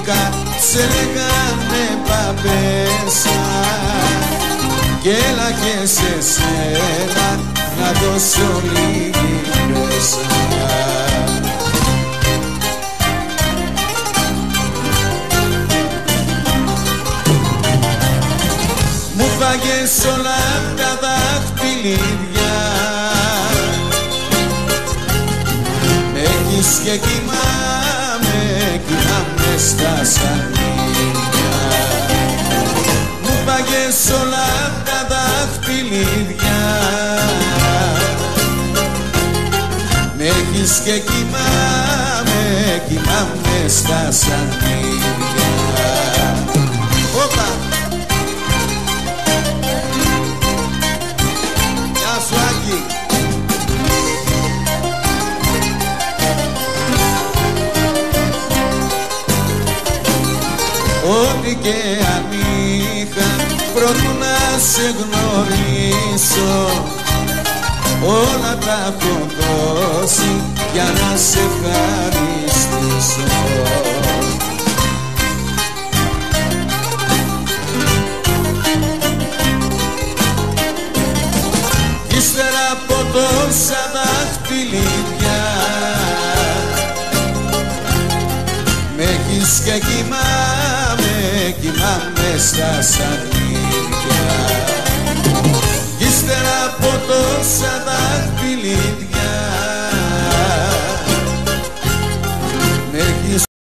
Αγγλικά σε λέγανε παπέσα κι έλα και σε σένα να δώσω λίγη πέσα. Μου φάγες όλα τα δάχτυλίδια, με έχεις και κοιμάμαι στα σανίδια. Μου φάγες όλα τα δάχτυλίδια, με έχεις και κοιμάμαι στα σανίδια. Όπα! Γεια σου Άκη! Ό,τι και αν είχα προτού να σε γνωρίσω, όλα τα έχω δώσει για να σε ευχαριστήσω. Ύστερα από τόσα δάχτυλίδια, με έχεις και κοιμάμαι στα σανίδια. Ύστερα από τόσα δάχτυλίδια,